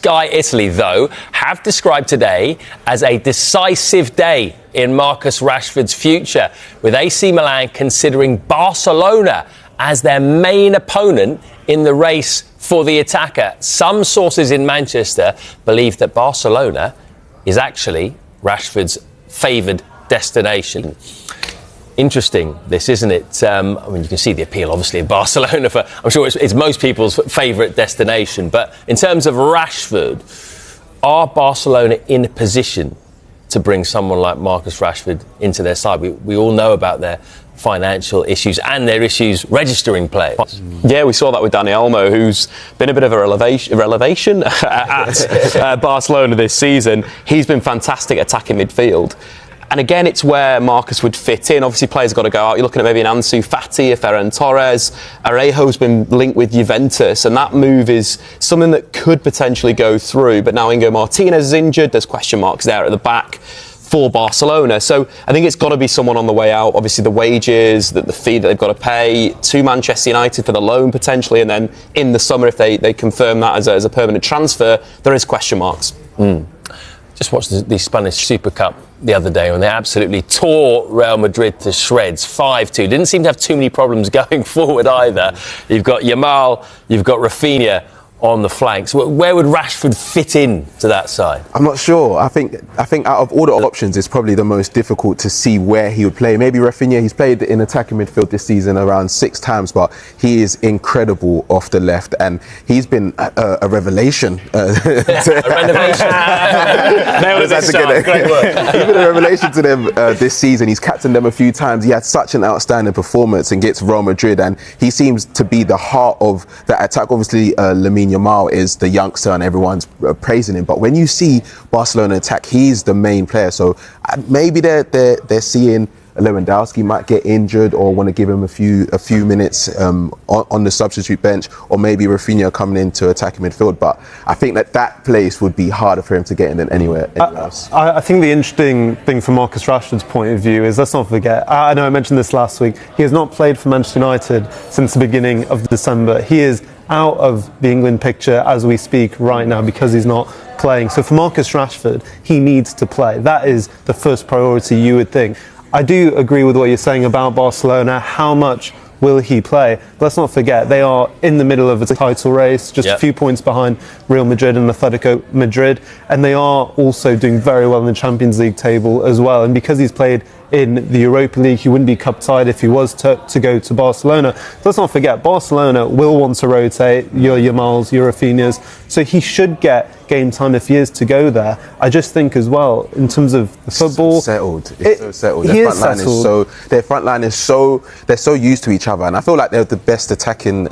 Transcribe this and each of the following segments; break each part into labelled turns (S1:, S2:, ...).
S1: Sky Italy, though, have described today as a decisive day in Marcus Rashford's future, with AC Milan considering Barcelona as their main opponent in the race for the attacker. Some sources in Manchester believe that Barcelona is actually Rashford's favoured destination. Interesting, this, isn't it? I mean, you can see the appeal, obviously, of Barcelona. I'm sure it's most people's favourite destination. But in terms of Rashford, are Barcelona in a position to bring someone like Marcus Rashford into their side? We all know about their financial issues and their issues registering players.
S2: Yeah, we saw that with Dani Olmo, who's been a bit of a revelation at Barcelona this season. He's been fantastic attacking midfield. And again, it's where Marcus would fit in. Obviously, players have got to go out. You're looking at maybe an Ansu Fati, a Ferran Torres. Arejo's been linked with Juventus, and that move is something that could potentially go through. But now Ingo Martinez is injured. There's question marks there at the back for Barcelona. So I think it's got to be someone on the way out. Obviously, the wages, the fee that they've got to pay to Manchester United for the loan potentially, and then in the summer, if they confirm that as a permanent transfer, there is question marks.
S1: Just watched the Spanish Super Cup the other day when they absolutely tore Real Madrid to shreds, 5-2. Didn't seem to have too many problems going forward either. You've got Yamal, you've got Rafinha on the flanks. Where would Rashford fit in to that side?
S3: I'm not sure. I think out of all the options, it's probably the most difficult to see where he would play. Maybe Rafinha, he's played in attacking midfield this season around 6 times, but he is incredible off the left, and he's been a revelation.
S1: A renovation. Great work.
S3: He's been a revelation to them this season. He's captained them a few times. He had such an outstanding performance against Real Madrid, and he seems to be the heart of that attack. Obviously, Lamine Yamal is the youngster and everyone's praising him, but when you see Barcelona attack, he's the main player. So maybe they're seeing Lewandowski might get injured or want to give him a few minutes on the substitute bench, or maybe Rafinha coming into attacking midfield. But I think that place would be harder for him to get in than anywhere else.
S4: I think the interesting thing from Marcus Rashford's point of view is, let's not forget, I know I mentioned this last week, he has not played for Manchester United since the beginning of December. He is out of the England picture as we speak right now because he's not playing. So for Marcus Rashford, he needs to play. That is the first priority, you would think. I do agree with what you're saying about Barcelona. How much will he play? But let's not forget, they are in the middle of a title race, just a few points behind Real Madrid and Atletico Madrid. And they are also doing very well in the Champions League table as well. And because he's played in the Europa League, he wouldn't be cup tied if he was to go to Barcelona. Let's not forget, Barcelona will want to rotate your Yamals, your Rafinhas, so he should get game time if he is to go there. I just think as well, in terms of the football,
S3: it's so settled. Their front line is so they're so used to each other, and I feel like they're the best attacking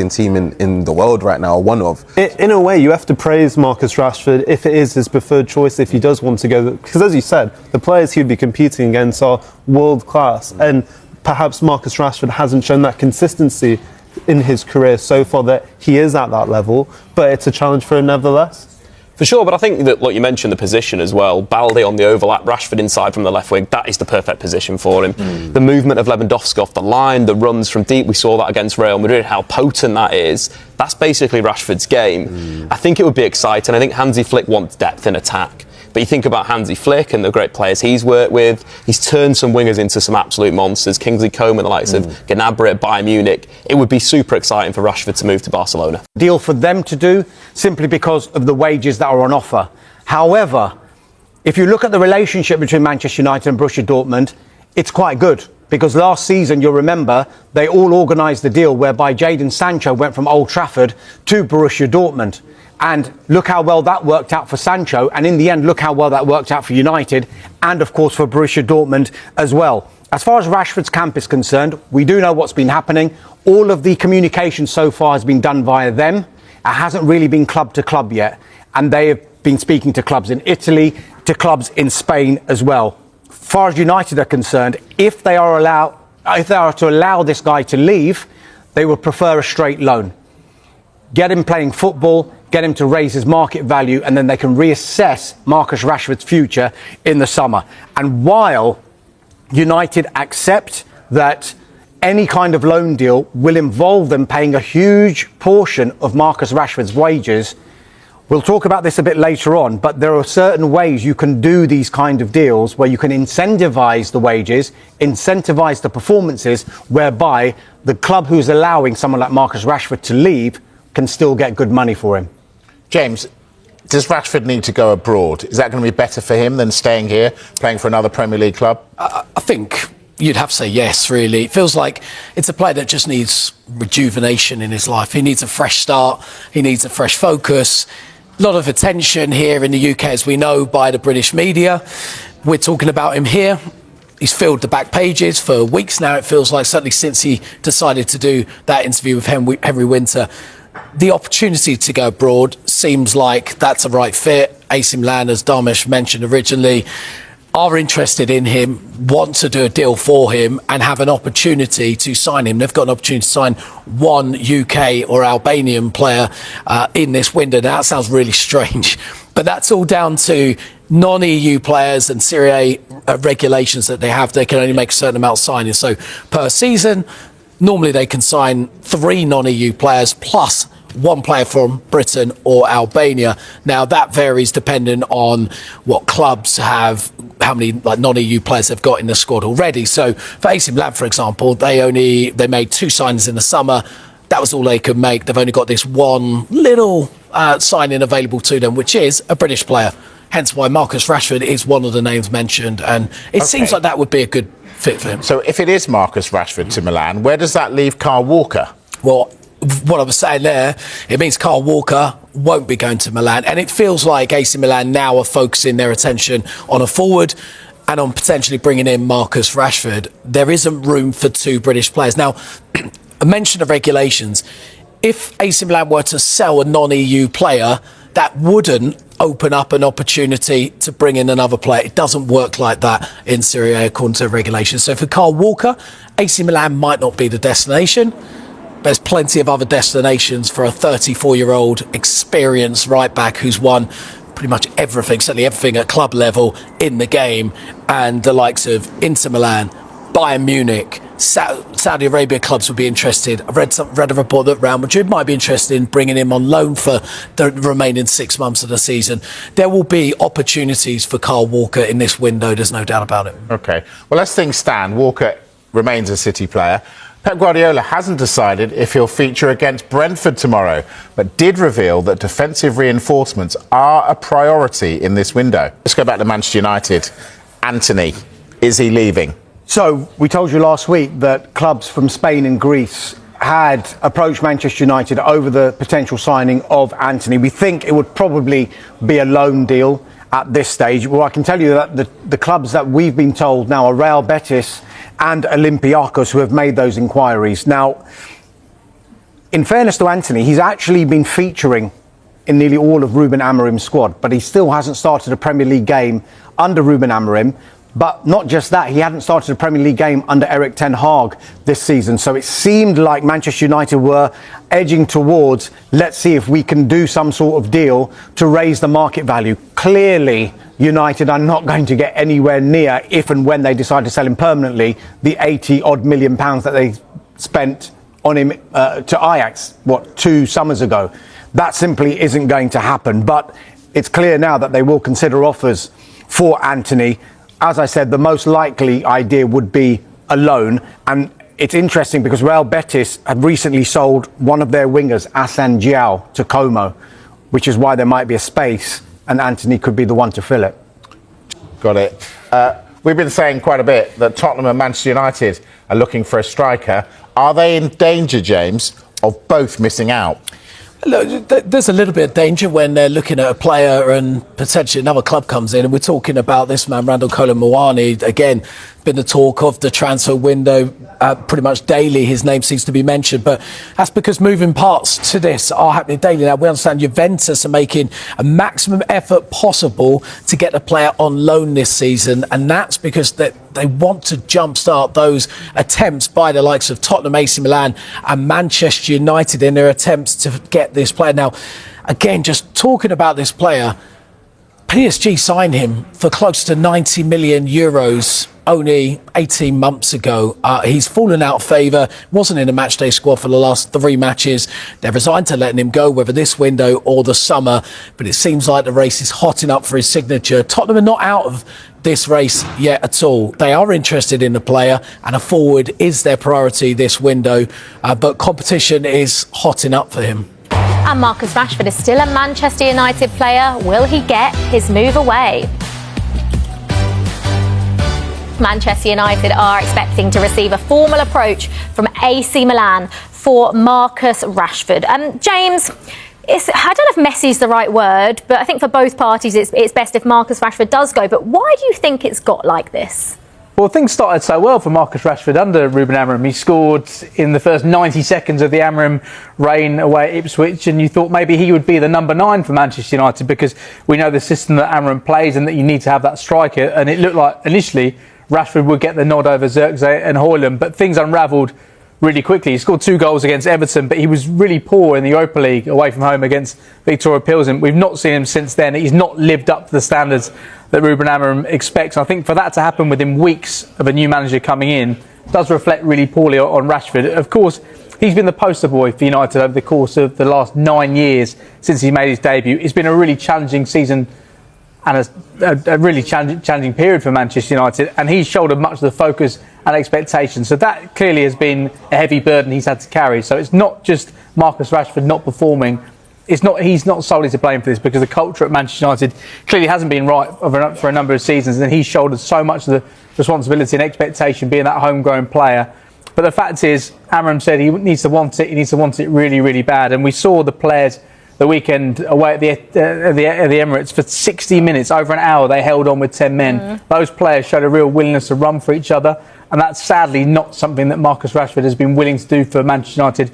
S3: team in the world right now, one of.
S4: In a way, you have to praise Marcus Rashford if it is his preferred choice, if he does want to go, because as you said, the players he'd be competing against are world class, and perhaps Marcus Rashford hasn't shown that consistency in his career so far that he is at that level, but it's a challenge for him nevertheless.
S2: For sure, but I think that, like you mentioned, the position as well. Balde on the overlap, Rashford inside from the left wing, that is the perfect position for him. The movement of Lewandowski off the line, the runs from deep, we saw that against Real Madrid, how potent that is. That's basically Rashford's game. I think it would be exciting. I think Hansi Flick wants depth in attack. But you think about Hansi Flick and the great players he's worked with, he's turned some wingers into some absolute monsters. Kingsley Coman, the likes of Gnabry at Bayern Munich. It would be super exciting for Rashford to move to Barcelona.
S5: Deal for them to do, simply because of the wages that are on offer. However, if you look at the relationship between Manchester United and Borussia Dortmund, it's quite good. Because last season, you'll remember, they all organised the deal whereby Jadon Sancho went from Old Trafford to Borussia Dortmund. And look how well that worked out for Sancho. And in the end, look how well that worked out for United. And, of course, for Borussia Dortmund as well. As far as Rashford's camp is concerned, we do know what's been happening. All of the communication so far has been done via them. It hasn't really been club to club yet. And they have been speaking to clubs in Italy, to clubs in Spain as well. As far as United are concerned, if they are to allow this guy to leave, they would prefer a straight loan. Get him playing football, get him to raise his market value, and then they can reassess Marcus Rashford's future in the summer. And while United accept that any kind of loan deal will involve them paying a huge portion of Marcus Rashford's wages, We'll talk about this a bit later on, but there are certain ways you can do these kind of deals where you can incentivize the wages, incentivize the performances, whereby the club who's allowing someone like Marcus Rashford to leave can still get good money for him.
S6: James, does Rashford need to go abroad? Is that going to be better for him than staying here, playing for another Premier League club?
S7: I think you'd have to say yes, really. It feels like it's a player that just needs rejuvenation in his life. He needs a fresh start. He needs a fresh focus. A lot of attention here in the UK, as we know, by the British media. We're talking about him here. He's filled the back pages for weeks now, it feels like, certainly since he decided to do that interview with Henry Winter. The opportunity to go abroad seems like that's a right fit. AC Milan, as Dharmesh mentioned originally, are interested in him, want to do a deal for him and have an opportunity to sign him. They've got an opportunity to sign one UK or Albanian player in this window. Now, that sounds really strange, but that's all down to non-EU players and Serie A regulations that they have. They can only make a certain amount of signings. So per season, normally they can sign 3 non-EU players plus 1 player from Britain or Albania. Now that varies depending on what clubs have, how many non-EU players they've got in the squad already. So for AC Milan, for example, they made 2 signings in the summer. That was all they could make. They've only got this one little signing available to them, which is a British player. Hence why Marcus Rashford is one of the names mentioned, and it seems like that would be a good fit for him.
S6: So if it is Marcus Rashford to Milan, where does that leave Kyle Walker?
S7: Well, what I was saying there, it means Kyle Walker won't be going to Milan, and it feels like AC Milan now are focusing their attention on a forward and on potentially bringing in Marcus Rashford. There isn't room for 2 British players. Now, I mentioned the regulations. If AC Milan were to sell a non-EU player, that wouldn't open up an opportunity to bring in another player. It doesn't work like that in Serie A according to regulations. So for Kyle Walker, AC Milan might not be the destination. There's plenty of other destinations for a 34-year-old experienced right-back who's won pretty much everything, certainly everything at club level in the game, and the likes of Inter Milan, Bayern Munich, Saudi Arabia clubs would be interested. I've read a report that Real Madrid might be interested in bringing him on loan for the remaining 6 months of the season. There will be opportunities for Kyle Walker in this window, there's no doubt about it.
S6: OK. Well, as things stand, Walker remains a City player. Pep Guardiola hasn't decided if he'll feature against Brentford tomorrow, but did reveal that defensive reinforcements are a priority in this window. Let's go back to Manchester United. Antony, is he leaving?
S5: So we told you last week that clubs from Spain and Greece had approached Manchester United over the potential signing of Antony. We think it would probably be a loan deal at this stage. Well, I can tell you that the clubs that we've been told now are Real Betis and Olympiacos, who have made those inquiries. Now, in fairness to Antony, he's actually been featuring in nearly all of Ruben Amorim's squad, but he still hasn't started a Premier League game under Ruben Amorim. But not just that, he hadn't started a Premier League game under Erik ten Hag this season. So it seemed like Manchester United were edging towards, let's see if we can do some sort of deal to raise the market value. Clearly, United are not going to get anywhere near, if and when they decide to sell him permanently, the 80-odd million pounds that they spent on him to Ajax, 2 summers ago. That simply isn't going to happen. But it's clear now that they will consider offers for Antony. As I said, the most likely idea would be a loan. And it's interesting because Real Betis have recently sold one of their wingers, Asan Gio, to Como, which is why there might be a space and Antony could be the one to fill it.
S6: Got it. We've been saying quite a bit that Tottenham and Manchester United are looking for a striker. Are they in danger, James, of both missing out?
S7: Look, there's a little bit of danger when they're looking at a player and potentially another club comes in, and we're talking about this man, Randall Kolo Muani. Again, been the talk of the transfer window pretty much daily. His name seems to be mentioned, but that's because moving parts to this are happening daily. Now, we understand Juventus are making a maximum effort possible to get the player on loan this season, and that's because they want to jumpstart those attempts by the likes of Tottenham, AC Milan and Manchester United in their attempts to get this player. Now, again, just talking about this player, PSG signed him for close to 90 million euros only 18 months ago. He's fallen out of favour, wasn't in a matchday squad for the last 3 matches. They're resigned to letting him go, whether this window or the summer. But it seems like the race is hotting up for his signature. Tottenham are not out of this race yet at all. They are interested in the player, and a forward is their priority this window. But competition is hotting up for him.
S8: And Marcus Rashford is still a Manchester United player. Will he get his move away? Manchester United are expecting to receive a formal approach from AC Milan for Marcus Rashford. James, I don't know if messy is the right word, but I think for both parties it's best if Marcus Rashford does go. But why do you think it's got like this?
S9: Well, things started so well for Marcus Rashford under Ruben Amorim. He scored in the first 90 seconds of the Amorim reign away at Ipswich, and you thought maybe he would be the number 9 for Manchester United, because we know the system that Amorim plays and that you need to have that striker. And it looked like initially Rashford would get the nod over Zirkzee and Højlund, but things unravelled really quickly. He scored 2 goals against Everton, but he was really poor in the Europa League away from home against Victoria Pilsen. We've not seen him since then. He's not lived up to the standards that Ruben Amorim expects. I think for that to happen within weeks of a new manager coming in does reflect really poorly on Rashford. Of course, he's been the poster boy for United over the course of the last 9 years since he made his debut. It's been a really challenging season and a really challenging period for Manchester United, and he's shouldered much of the focus and expectations. So that clearly has been a heavy burden he's had to carry. So it's not just Marcus Rashford not performing. He's not solely to blame for this, because the culture at Manchester United clearly hasn't been right for a number of seasons, and he's shouldered so much of the responsibility and expectation being that homegrown player. But the fact is, Amorim said he needs to want it. He needs to want it really, really bad. And we saw the players the weekend away at the Emirates for 60 minutes, over an hour. They held on with 10 men. Those players showed a real willingness to run for each other, and that's sadly not something that Marcus Rashford has been willing to do for Manchester United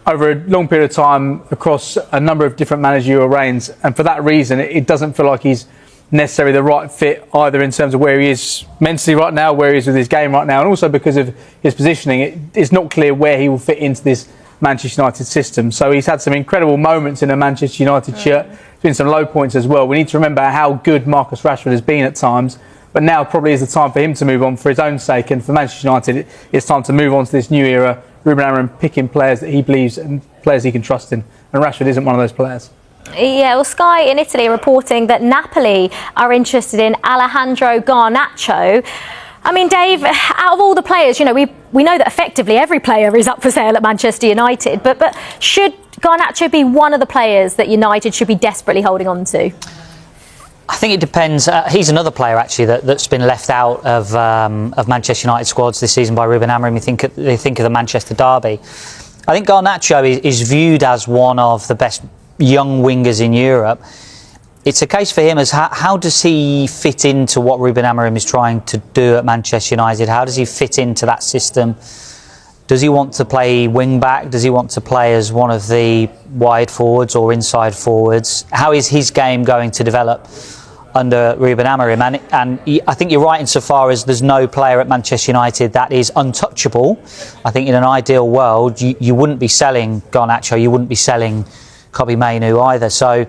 S9: over a long period of time across a number of different managerial reigns. And for that reason, it doesn't feel like he's necessarily the right fit, either in terms of where he is mentally right now, where he is with his game right now, and also because of his positioning. It's not clear where he will fit into this Manchester United system. So he's had some incredible moments in a Manchester United shirt. There's been some low points as well. We need to remember how good Marcus Rashford has been at times, but now probably is the time for him to move on for his own sake, and for Manchester United it's time to move on to this new era. Ruben Amorim picking players that he believes and players he can trust in, and Rashford isn't one of those players.
S8: Yeah, well, Sky in Italy are reporting that Napoli are interested in Alejandro Garnacho. I mean, Dave, out of all the players, we know that effectively every player is up for sale at Manchester United, but should Garnacho be one of the players that United should be desperately holding on to?
S10: I think it depends. He's another player actually that's been left out of Manchester United squads this season by Ruben Amorim. They think of the Manchester derby. I think Garnacho is viewed as one of the best young wingers in Europe. It's a case for him as how does he fit into what Ruben Amorim is trying to do at Manchester United? How does he fit into that system? Does he want to play wing back? Does he want to play as one of the wide forwards or inside forwards? How is his game going to develop under Ruben Amorim? And I think you're right insofar as there's no player at Manchester United that is untouchable. I think in an ideal world, you wouldn't be selling Garnacho, you wouldn't be selling Kobbie Mainoo either. So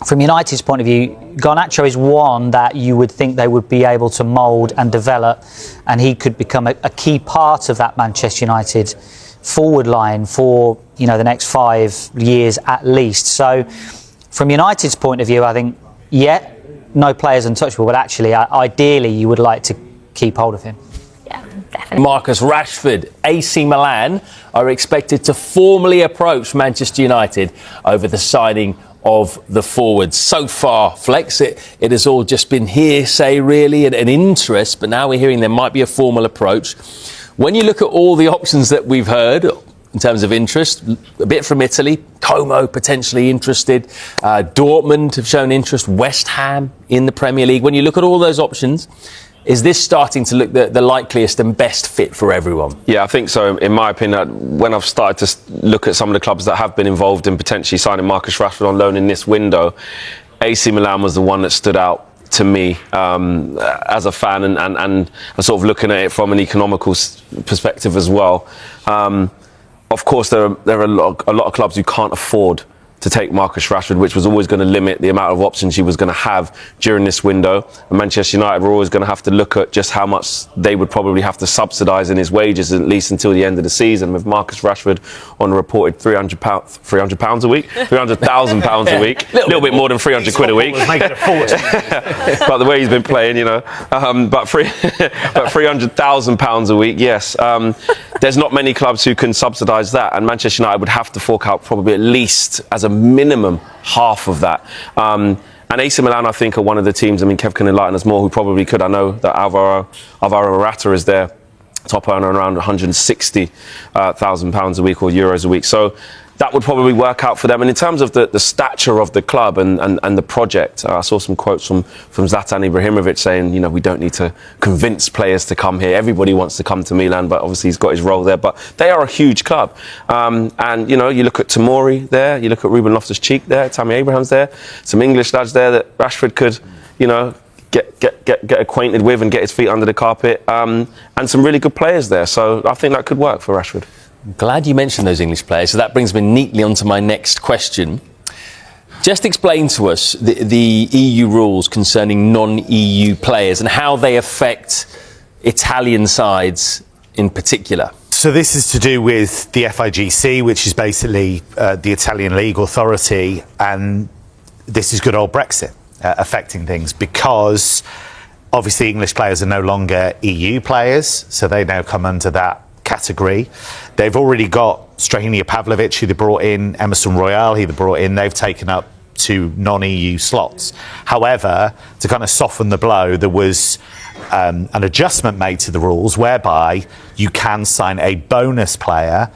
S10: from United's point of view, Garnacho is one that you would think they would be able to mould and develop, and he could become a key part of that Manchester United forward line for the next 5 years at least. So from United's point of view, I think no player's untouchable, but actually ideally you would like to keep hold of him.
S8: Yeah, definitely.
S1: Marcus Rashford, AC Milan are expected to formally approach Manchester United over the signing of the forwards. So far, Flex, it has all just been hearsay really and interest, but now we're hearing there might be a formal approach. When you look at all the options that we've heard in terms of interest, a bit from Italy, Como potentially interested, Dortmund have shown interest, West Ham in the Premier League. When you look at all those options, is this starting to look the likeliest and best fit for everyone?
S2: Yeah, I think so. In my opinion, when I've started to look at some of the clubs that have been involved in potentially signing Marcus Rashford on loan in this window, AC Milan was the one that stood out to me as a fan and sort of looking at it from an economical perspective as well. Of course, there are a lot of clubs who can't afford
S11: to take Marcus Rashford, which was always going to limit the amount of options he was going to have during this window. And Manchester United were always going to have to look at just how much they would probably have to subsidise in his wages, at least until the end of the season, with Marcus Rashford on a reported £300 a week, £300,000 a week, a little bit more than 300 quid a week.
S5: Making a fortune.
S11: But the way he's been playing, but £300,000 a week, yes. There's not many clubs who can subsidise that, and Manchester United would have to fork out probably at least, as a minimum, half of that. And AC Milan, I think, are one of the teams, Kev can enlighten us more, who probably could. I know that Alvaro Morata is their top earner around £160,000 a week or euros a week. So that would probably work out for them. And in terms of the stature of the club and the project, I saw some quotes from Zlatan Ibrahimovic saying, we don't need to convince players to come here. Everybody wants to come to Milan, but obviously he's got his role there. But they are a huge club. And, you look at Tomori there, you look at Ruben Loftus-Cheek there, Tammy Abraham's there, some English lads there that Rashford could, get acquainted with and get his feet under the carpet, and some really good players there. So I think that could work for Rashford.
S1: I'm glad you mentioned those English players, so that brings me neatly onto my next question. Just explain to us the EU rules concerning non-EU players and how they affect Italian sides in particular.
S12: So this is to do with the FIGC, which is basically the Italian league authority, and this is good old Brexit affecting things, because obviously English players are no longer EU players, so they now come under that category. They've already got Strahina Pavlovic, who they brought in, Emerson Royale, who they brought in. They've taken up 2 non-EU slots. However, to kind of soften the blow, there was an adjustment made to the rules whereby you can sign a bonus player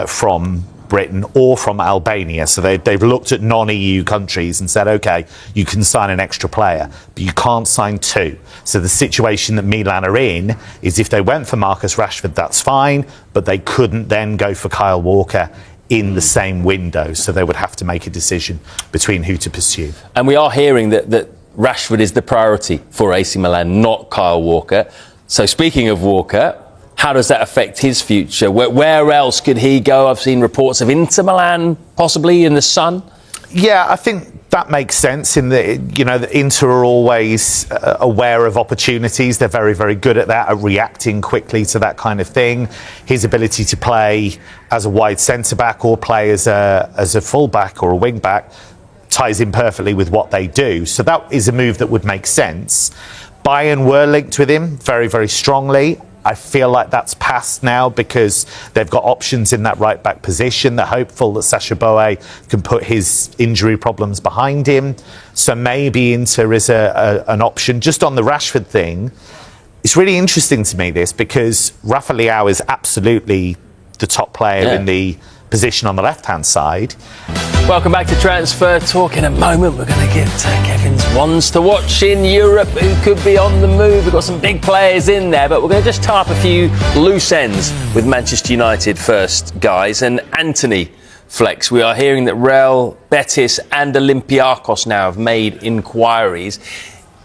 S12: from Britain or from Albania. So they've looked at non-EU countries and said, OK, you can sign an extra player, but you can't sign 2. So the situation that Milan are in is if they went for Marcus Rashford, that's fine, but they couldn't then go for Kyle Walker in the same window. So they would have to make a decision between who to pursue.
S1: And we are hearing that Rashford is the priority for AC Milan, not Kyle Walker. So speaking of Walker, how does that affect his future? Where else could he go? I've seen reports of Inter Milan, possibly in the sun.
S12: Yeah, I think that makes sense in that, the Inter are always aware of opportunities. They're very, very good at that, at reacting quickly to that kind of thing. His ability to play as a wide centre-back or play as a full-back or a wing-back ties in perfectly with what they do. So that is a move that would make sense. Bayern were linked with him very, very strongly. I feel like that's passed now because they've got options in that right back position. They're hopeful that Sacha Boey can put his injury problems behind him. So maybe Inter is an option. Just on the Rashford thing, it's really interesting to me this, because Rafa Leao is absolutely the top player in the position on the left-hand side.
S1: Welcome back to Transfer Talk. In a moment, we're going to get Kevin's ones to watch in Europe who could be on the move. We've got some big players in there, but we're going to just tie up a few loose ends with Manchester United first, guys. And Antony, Flex, we are hearing that Real Betis and Olympiacos now have made inquiries.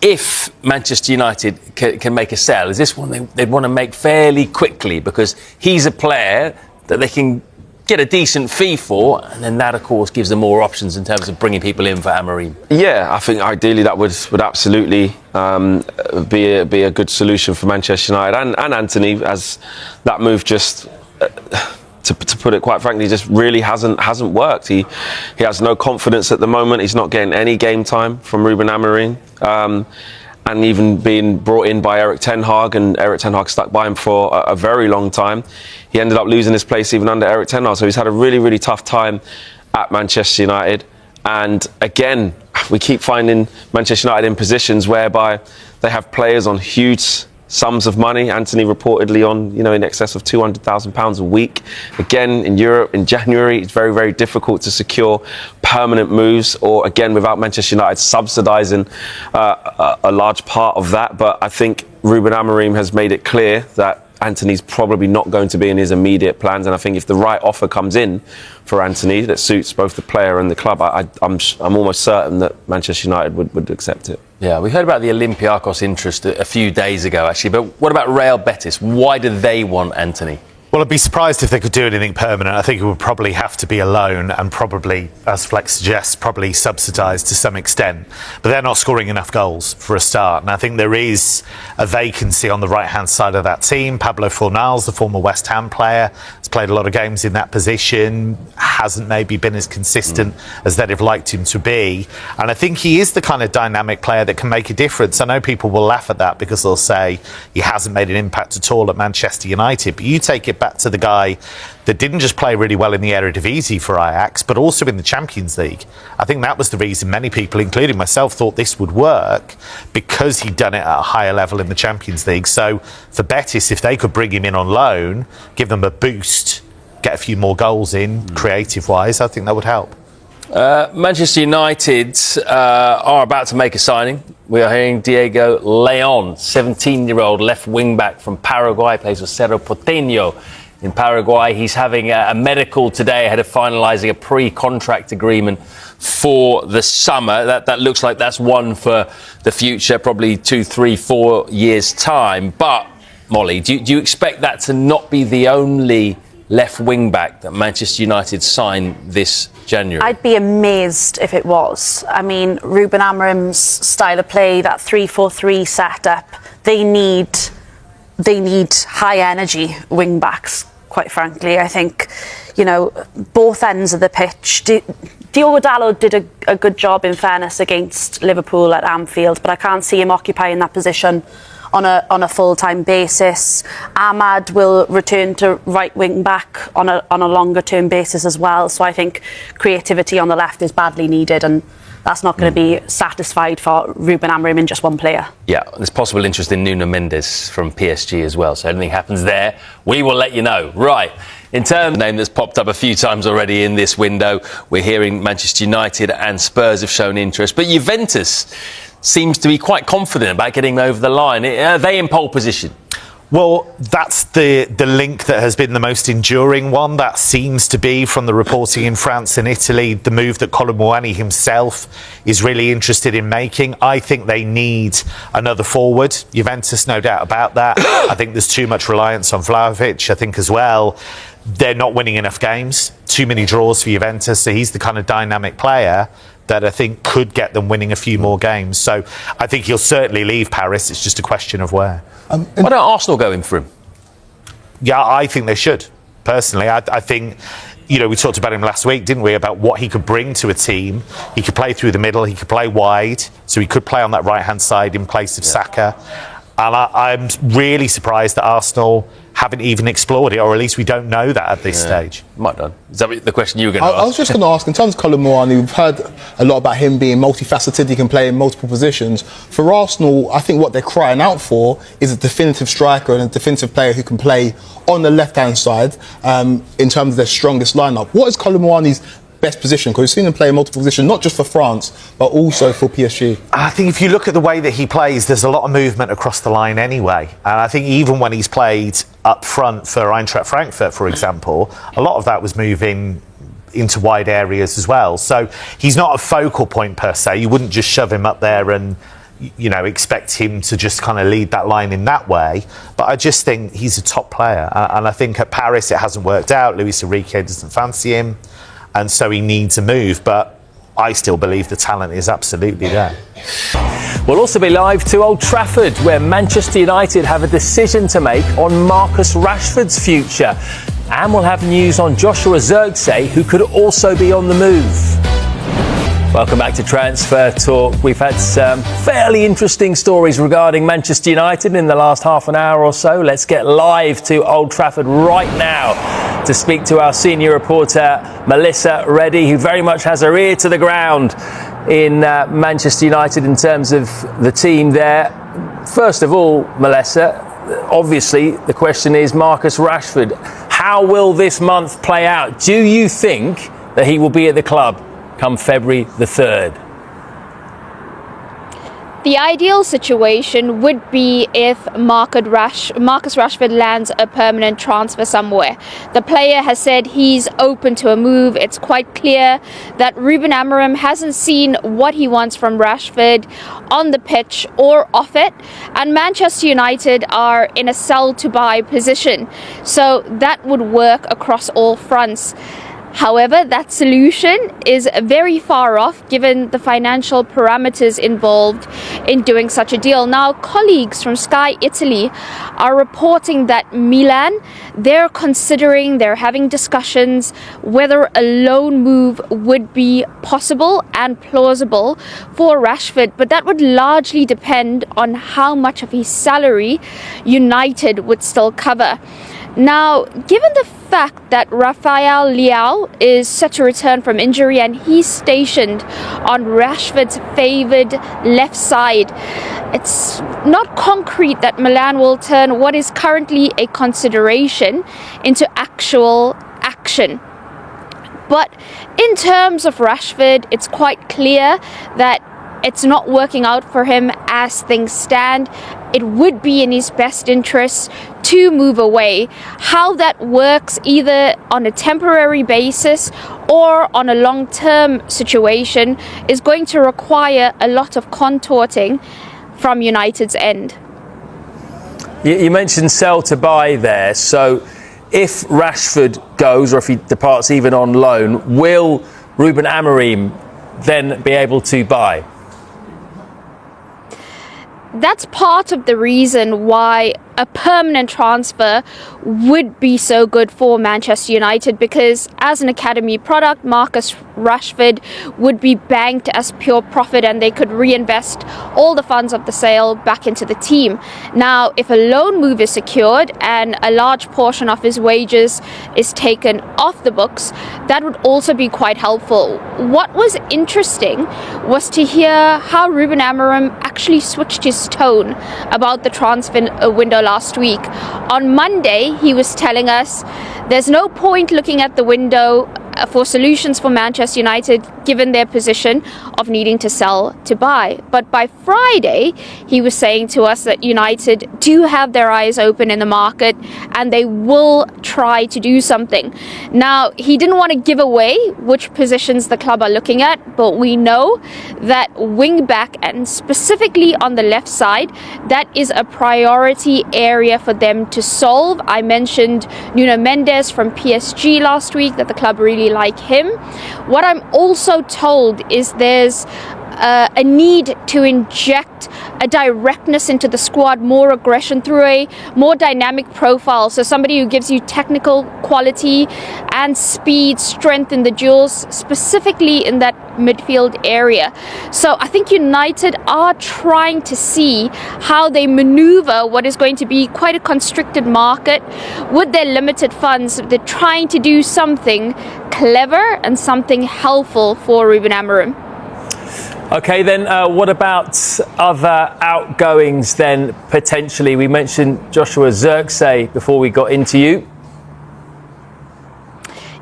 S1: If Manchester United can make a sell, is this one they'd want to make fairly quickly? Because he's a player that they can get a decent fee for, and then that, of course, gives them more options in terms of bringing people in for Amorim.
S11: Yeah, I think ideally that would absolutely be a good solution for Manchester United and Antony, as that move just, to put it quite frankly, just really hasn't worked. He has no confidence at the moment. He's not getting any game time from Ruben Amorim. And even being brought in by Erik ten Hag, and Erik ten Hag stuck by him for a very long time. He ended up losing his place even under Erik ten Hag, so he's had a really, really tough time at Manchester United. And again, we keep finding Manchester United in positions whereby they have players on huge sums of money. Antony reportedly on, in excess of £200,000 a week. Again, in Europe, in January, it's very, very difficult to secure permanent moves, or again, without Manchester United subsidising a large part of that. But I think Ruben Amorim has made it clear that Antony's probably not going to be in his immediate plans, and I think if the right offer comes in for Antony that suits both the player and the club, I'm almost certain that Manchester United would accept it.
S1: Yeah, we heard about the Olympiacos interest a few days ago, actually, but what about Real Betis? Why do they want Antony?
S12: Well, I'd be surprised if they could do anything permanent. I think it would probably have to be a loan and probably, as Flex suggests, probably subsidised to some extent. But they're not scoring enough goals for a start. And I think there is a vacancy on the right-hand side of that team. Pablo Fornals, the former West Ham player, has played a lot of games in that position, hasn't maybe been as consistent as they'd have liked him to be. And I think he is the kind of dynamic player that can make a difference. I know people will laugh at that because they'll say he hasn't made an impact at all at Manchester United. But you take it back to the guy that didn't just play really well in the Eredivisie for Ajax, but also in the Champions League. I think that was the reason many people, including myself, thought this would work, because he'd done it at a higher level in the Champions League. So for Betis, if they could bring him in on loan, give them a boost, get a few more goals in, creative-wise, I think that would help.
S1: Manchester United are about to make a signing. We are hearing Diego Leon, 17-year-old left wing-back from Paraguay, plays for Cerro Porteño in Paraguay. He's having a medical today ahead of finalising a pre-contract agreement for the summer. That looks like that's one for the future, probably 2, 3, 4 years' time. But, Molly, do you expect that to not be the only left wing-back that Manchester United sign this January?
S13: I'd be amazed if it was. I mean, Ruben Amorim's style of play, that 3-4-3 setup, they need high energy wing backs, quite frankly. I think, both ends of the pitch. Diogo Dalot did a good job, in fairness, against Liverpool at Anfield, but I can't see him occupying that position on a full-time basis. Ahmad will return to right wing back on a longer term basis as well. So I think creativity on the left is badly needed, and that's not going to be satisfied for Ruben Amorim in just one player.
S1: Yeah, there's possible interest in Nuno Mendes from PSG as well. So anything happens there, we will let you know. Right. In terms of the name that's popped up a few times already in this window, we're hearing Manchester United and Spurs have shown interest, but Juventus seems to be quite confident about getting over the line. Are they in pole position?
S12: Well, that's the link that has been the most enduring one. That seems to be, from the reporting in France and Italy, the move that Kolo Muani himself is really interested in making. I think they need another forward. Juventus, no doubt about that. I think there's too much reliance on Vlahovic. I think as well, they're not winning enough games. Too many draws for Juventus. So he's the kind of dynamic player that I think could get them winning a few more games. So I think he'll certainly leave Paris. It's just a question of where.
S1: Why don't Arsenal go in for him?
S12: Yeah, I think they should. Personally, I think, we talked about him last week, didn't we, about what he could bring to a team. He could play through the middle, he could play wide, so he could play on that right-hand side in place of Saka. And I'm really surprised that Arsenal haven't even explored it, or at least we don't know that at this stage.
S1: Might done. Is that the question you were going to ask?
S14: I was just going to ask, in terms of Kolo Muani, we've heard a lot about him being multifaceted. He can play in multiple positions. For Arsenal, I think what they're crying out for is a definitive striker and a defensive player who can play on the left-hand side in terms of their strongest lineup. What is Kolo Muani's best position? Because we've seen him play in multiple positions, not just for France, but also for PSG.
S12: I think if you look at the way that he plays, there's a lot of movement across the line anyway. And I think even when he's played up front for Eintracht Frankfurt, for example, a lot of that was moving into wide areas as well. So he's not a focal point per se. You wouldn't just shove him up there and expect him to just kind of lead that line in that way. But I just think he's a top player. And I think at Paris it hasn't worked out. Luis Enrique doesn't fancy him, and so he needs a move. But I still believe the talent is absolutely there.
S1: We'll also be live to Old Trafford, where Manchester United have a decision to make on Marcus Rashford's future. And we'll have news on Joshua Zirkzee, who could also be on the move. Welcome back to Transfer Talk. We've had some fairly interesting stories regarding Manchester United in the last half an hour or so. Let's get live to Old Trafford right now to speak to our senior reporter, Melissa Reddy, who very much has her ear to the ground in Manchester United in terms of the team there. First of all, Melissa, obviously the question is Marcus Rashford. How will this month play out? Do you think that he will be at the club come February the 3rd?
S15: The ideal situation would be if Marcus Rashford lands a permanent transfer somewhere. The player has said he's open to a move. It's quite clear that Ruben Amorim hasn't seen what he wants from Rashford on the pitch or off it, and Manchester United are in a sell to buy position. So that would work across all fronts. However, that solution is very far off given the financial parameters involved in doing such a deal. Now, colleagues from Sky Italy are reporting that Milan, they're having discussions whether a loan move would be possible and plausible for Rashford, but that would largely depend on how much of his salary United would still cover. Now, given the fact that Rafael Leao is set to return from injury and he's stationed on Rashford's favoured left side, it's not concrete that Milan will turn what is currently a consideration into actual action. But in terms of Rashford, it's quite clear that it's not working out for him as things stand. It would be in his best interest to move away. How that works either on a temporary basis or on a long-term situation is going to require a lot of contorting from United's end.
S1: You mentioned sell to buy there. So if Rashford goes or if he departs even on loan, will Ruben Amorim then be able to buy?
S15: That's part of the reason why a permanent transfer would be so good for Manchester United, because as an academy product, Marcus Rashford would be banked as pure profit and they could reinvest all the funds of the sale back into the team. Now, if a loan move is secured and a large portion of his wages is taken off the books, that would also be quite helpful. What was interesting was to hear how Ruben Amorim actually switched his tone about the transfer window last week. On Monday, he was telling us there's no point looking at the window for solutions for Manchester United given their position of needing to sell to buy. But by Friday, he was saying to us that United do have their eyes open in the market and they will try to do something. Now, he didn't want to give away which positions the club are looking at, but we know that wing back and specifically on the left side, that is a priority area for them to solve. I mentioned Nuno Mendes from PSG last week, that the club really like him. What I'm also told is there's a need to inject a directness into the squad, more aggression through a more dynamic profile. So somebody who gives you technical quality and speed, strength in the duels, specifically in that midfield area. So I think United are trying to see how they maneuver what is going to be quite a constricted market with their limited funds. They're trying to do something clever and something helpful for Ruben Amorim.
S1: Okay, then what about other outgoings then, potentially? We mentioned Joshua Zirkzee before we got into you.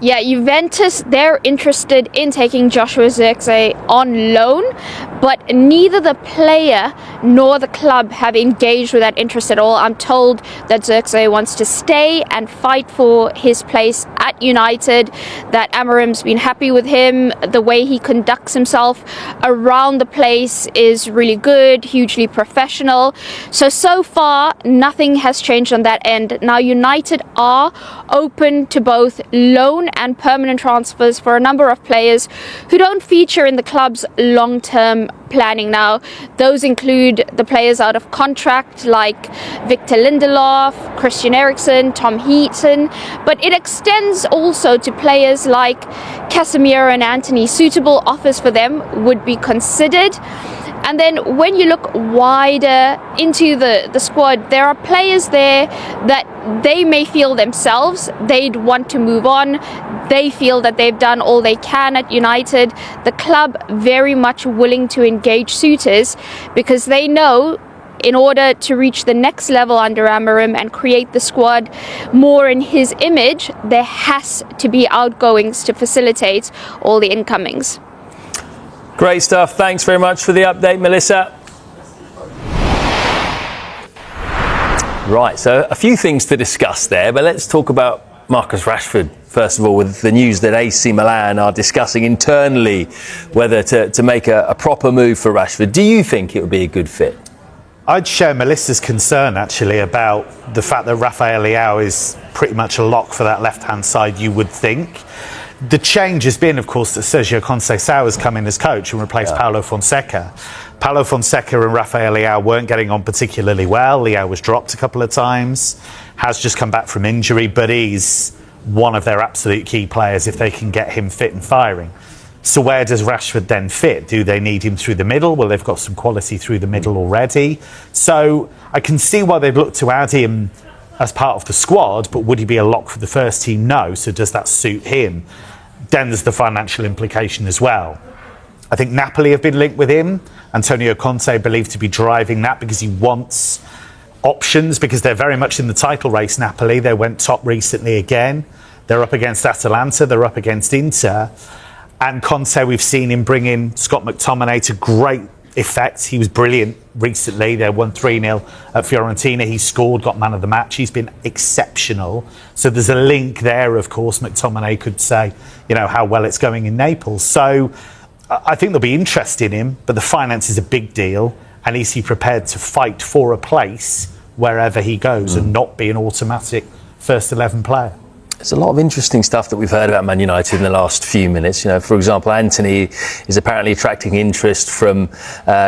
S15: Yeah, Juventus, they're interested in taking Joshua Zirkzee on loan, but neither the player nor the club have engaged with that interest at all. I'm told that Zirkzee wants to stay and fight for his place at United, that Amorim's been happy with him. The way he conducts himself around the place is really good, hugely professional. So far, nothing has changed on that end. Now, United are open to both loan and permanent transfers for a number of players who don't feature in the club's long-term planning. Now, those include the players out of contract like Victor Lindelof, Christian Eriksen, Tom Heaton, but it extends also to players like Casemiro and Antony. Suitable offers for them would be considered. And then when you look wider into the squad, there are players there that they may feel themselves they'd want to move on. They feel that they've done all they can at United. The club very much willing to engage suitors because they know in order to reach the next level under Amorim and create the squad more in his image, there has to be outgoings to facilitate all the incomings.
S1: Great stuff. Thanks very much for the update, Melissa. Right, so a few things to discuss there, but let's talk about Marcus Rashford. First of all, with the news that AC Milan are discussing internally whether to make a proper move for Rashford. Do you think it would be a good fit?
S12: I'd share Melissa's concern, actually, about the fact that Rafael Leao is pretty much a lock for that left-hand side, you would think. The change has been, of course, that Sergio Conceição has come in as coach and replaced Paulo Fonseca. Paulo Fonseca and Rafael Leao weren't getting on particularly well. Leao was dropped a couple of times, has just come back from injury, but he's one of their absolute key players if they can get him fit and firing. So where does Rashford then fit? Do they need him through the middle? Well, they've got some quality through the middle already. So I can see why they'd look to add him as part of the squad, but would he be a lock for the first team? No. So does that suit him? Then there's the financial implication as well. I think Napoli have been linked with him. Antonio Conte believed to be driving that because he wants options, because they're very much in the title race, Napoli. They went top recently again. They're up against Atalanta. They're up against Inter. And Conte, we've seen him bring in Scott McTominay to great effect. He was brilliant recently. They won 3-0 at Fiorentina. He scored, got man of the match. He's been exceptional. So there's a link there, of course. McTominay could say, how well it's going in Naples. So I think there'll be interest in him, but the finance is a big deal. And is he prepared to fight for a place wherever he goes and not be an automatic first 11 player?
S1: There's a lot of interesting stuff that we've heard about Man United in the last few minutes. For example, Antony is apparently attracting interest from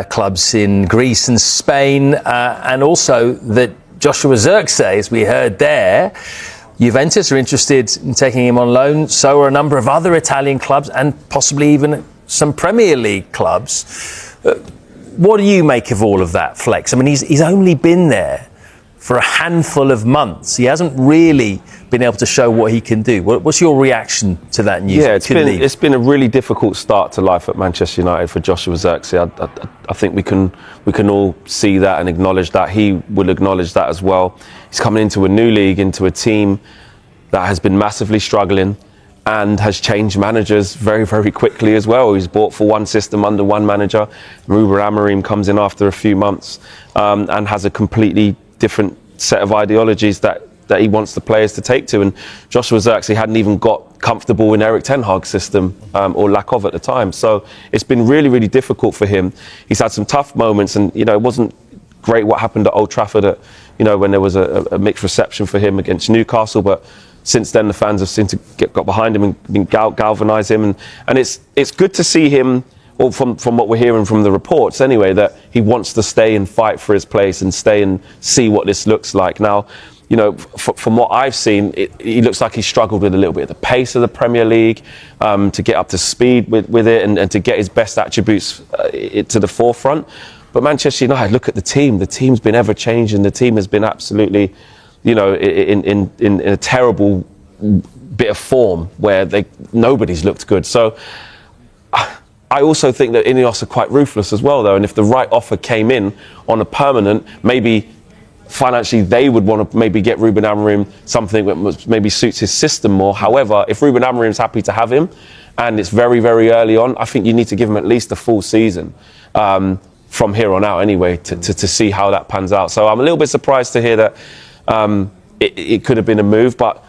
S1: clubs in Greece and Spain, and also that Joshua Zirkzee, as we heard there, Juventus are interested in taking him on loan. So are a number of other Italian clubs and possibly even some Premier League clubs. What do you make of all of that, Flex? I mean, he's only been there for a handful of months. He hasn't really been able to show what he can do. What's your reaction to that news?
S11: Yeah, it's been a really difficult start to life at Manchester United for Joshua Zirkzee. I think we can all see that and acknowledge that. He will acknowledge that as well. He's coming into a new league, into a team that has been massively struggling and has changed managers very, very quickly as well. He's bought for one system under one manager. Ruben Amorim comes in after a few months and has a completely different set of ideologies that he wants the players to take to. And Joshua Zirkzee hadn't even got comfortable in Erik ten Hag's system, or lack of at the time. So it's been really, really difficult for him. He's had some tough moments, and it wasn't great what happened at Old Trafford when there was a mixed reception for him against Newcastle, but since then the fans have seemed to got behind him and galvanise him, and it's good to see him. Well, from what we're hearing from the reports anyway, that he wants to stay and fight for his place and stay and see what this looks like. Now, from what I've seen, he looks like he struggled with a little bit of the pace of the Premier League, to get up to speed with it and to get his best attributes to the forefront. But Manchester United, look at the team. The team's been ever-changing. The team has been absolutely, in a terrible bit of form where nobody's looked good. So I also think that Ineos are quite ruthless as well, though. And if the right offer came in on a permanent, maybe financially they would want to maybe get Ruben Amorim something that maybe suits his system more. However, if Ruben Amorim's happy to have him and it's very, very early on, I think you need to give him at least a full season from here on out anyway to see how that pans out. So I'm a little bit surprised to hear that it could have been a move, but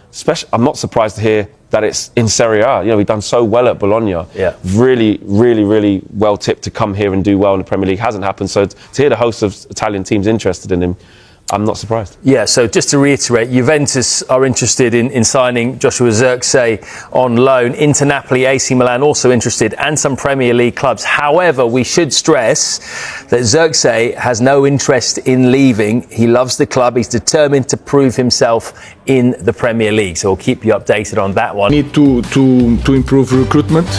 S11: I'm not surprised to hear that it's in Serie A. We've done so well at Bologna. Yeah. Really, really, really well tipped to come here and do well in the Premier League. Hasn't happened. So to hear the host of Italian teams interested in him, I'm not surprised. Yeah, so just to reiterate, Juventus are interested in signing Joshua Zirkzee on loan. Inter, Napoli, AC Milan also interested, and some Premier League clubs. However, we should stress that Zirkzee has no interest in leaving. He loves the club. He's determined to prove himself in the Premier League. So we'll keep you updated on that one.
S16: Need to improve recruitment.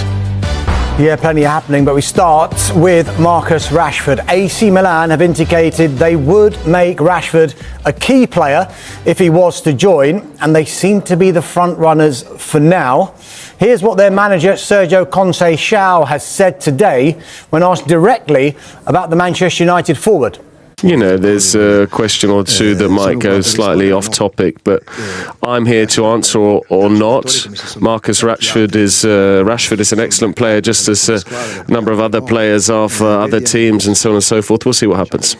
S5: Yeah, plenty happening, but we start with Marcus Rashford. AC Milan have indicated they would make Rashford a key player if he was to join, and they seem to be the front runners for now. Here's what their manager Sergio Conceição has said today when asked directly about the Manchester United forward.
S17: There's a question or two that might go slightly off topic, but I'm here to answer or not. Marcus Rashford is an excellent player, just as a number of other players are for other teams and so on and so forth. We'll see what happens.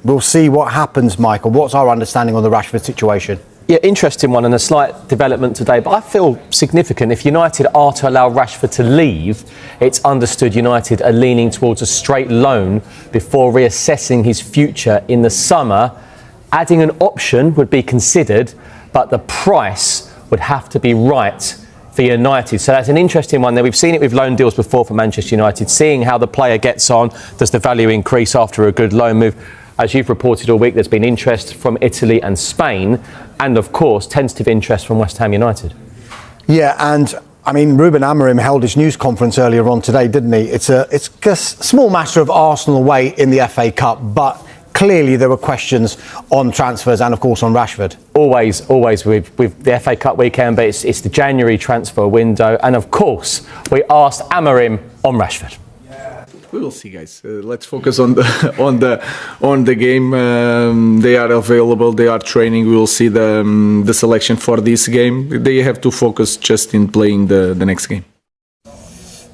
S5: We'll see what happens, Michael. What's our understanding on the Rashford situation?
S1: Yeah, interesting one and a slight development today, but I feel significant. If United are to allow Rashford to leave, it's understood United are leaning towards a straight loan before reassessing his future in the summer. Adding an option would be considered, but the price would have to be right for United. So that's an interesting one there. We've seen it with loan deals before for Manchester United, seeing how the player gets on. Does the value increase after a good loan move? As you've reported all week, there's been interest from Italy and Spain, and of course, tentative interest from West Ham United.
S5: Yeah, and I mean, Ruben Amorim held his news conference earlier on today, didn't he? It's a small matter of Arsenal away in the FA Cup, but clearly there were questions on transfers and, of course, on Rashford. Always with the FA Cup weekend, but it's the January transfer window, and of course, we asked Amorim on Rashford.
S16: We will see, guys. Let's focus on the game. They are available. They are training. We will see the selection for this game. They have to focus just in playing the next game.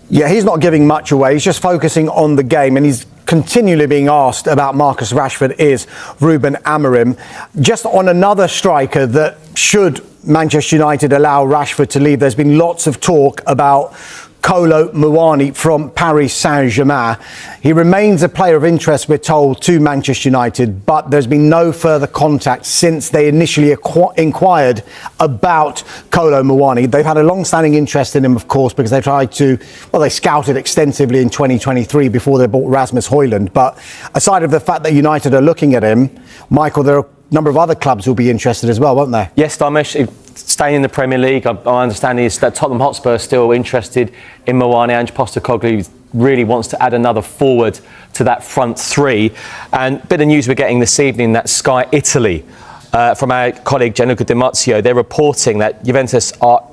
S5: Yeah, he's not giving much away. He's just focusing on the game, and he's continually being asked about Marcus Rashford is Ruben Amorim. Just on another striker that should Manchester United allow Rashford to leave, there's been lots of talk about Kolo Muani from Paris Saint-Germain. He remains a player of interest, we're told, to Manchester United, but there's been no further contact since they initially inquired about Kolo Muani. They've had a long-standing interest in him, of course, because they scouted extensively in 2023 before they bought Rasmus Højlund. But aside of the fact that United are looking at him, Michael, there are a number of other clubs who'll be interested as well, won't there?
S1: Yes, Dharmesh. Staying in the Premier League, I understand is that Tottenham Hotspur are still interested in Muani. Ange Postecoglou really wants to add another forward to that front three. And a bit of news we're getting this evening that Sky Italy, from our colleague Gianluca Di Marzio, they're reporting that Juventus are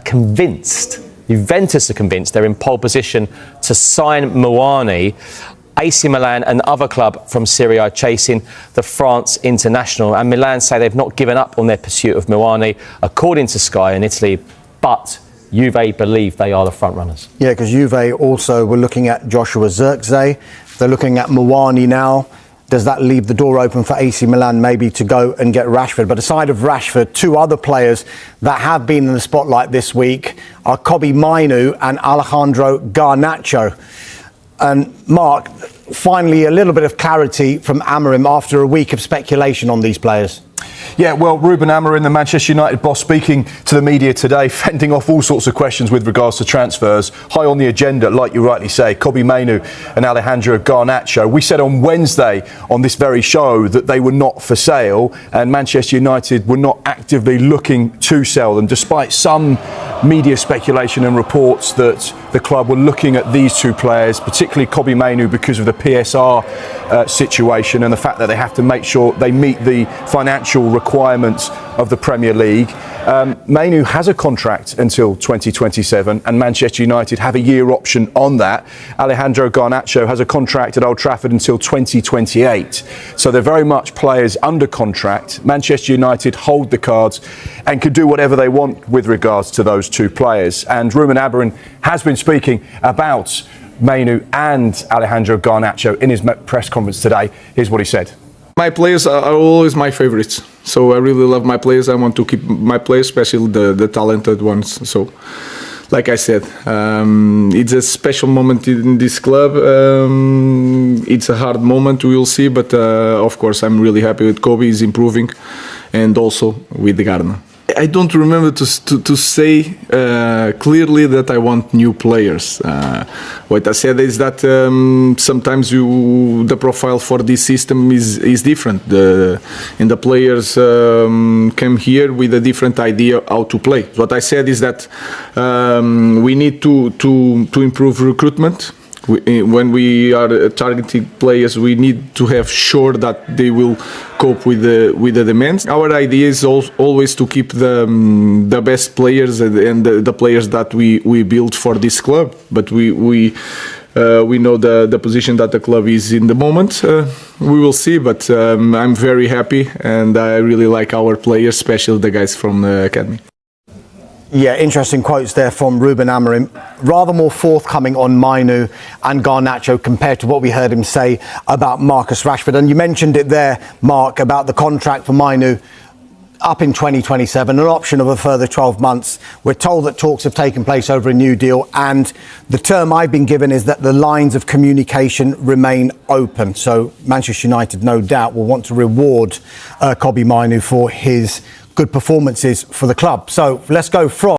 S1: convinced they're in pole position to sign Muani. AC Milan, another club from Serie A, chasing the France international. And Milan say they've not given up on their pursuit of Muani, according to Sky in Italy, but Juve believe they are the front runners.
S5: Yeah, because Juve also were looking at Joshua Zirkzee. They're looking at Muani now. Does that leave the door open for AC Milan maybe to go and get Rashford? But aside of Rashford, two other players that have been in the spotlight this week are Kobbie Mainoo and Alejandro Garnacho. And Mark, finally a little bit of clarity from Amorim after a week of speculation on these players.
S18: Yeah, well, Ruben Amorim, the Manchester United boss, speaking to the media today, fending off all sorts of questions with regards to transfers. High on the agenda, like you rightly say, Kobbie Mainoo and Alejandro Garnacho. We said on Wednesday on this very show that they were not for sale, and Manchester United were not actively looking to sell them, despite some media speculation and reports that the club were looking at these two players, particularly Kobbie Mainoo, because of the PSR situation and the fact that they have to make sure they meet the financial requirements of the Premier League. Mainoo has a contract until 2027 and Manchester United have a year option on that. Alejandro Garnacho has a contract at Old Trafford until 2028. So they're very much players under contract. Manchester United hold the cards and can do whatever they want with regards to those two players. And Ruben Amorim has been speaking about Mainoo and Alejandro Garnacho in his press conference today. Here's what he said.
S16: My players are always my favorites, so I really love my players. I want to keep my players, especially the talented ones. So, like I said, it's a special moment in this club. It's a hard moment, we will see, but of course I'm really happy with Kobbie, he's improving, and also with the Garna. I don't remember to say clearly that I want new players. What I said is that sometimes the profile for this system is different. And the players come here with a different idea how to play. What I said is that we need to improve recruitment. When we are targeting players, we need to have sure that they will cope with the demands. Our idea is always to keep the best players and the players that we build for this club. But we know the position that the club is in the moment. We will see, but I'm very happy and I really like our players, especially the guys from the academy.
S5: Yeah, interesting quotes there from Ruben Amorim. Rather more forthcoming on Mainoo and Garnacho compared to what we heard him say about Marcus Rashford. And you mentioned it there, Mark, about the contract for Mainoo up in 2027, an option of a further 12 months. We're told that talks have taken place over a new deal, and the term I've been given is that the lines of communication remain open. So Manchester United, no doubt, will want to reward Kobbie Mainoo for his good performances for the club. So let's go from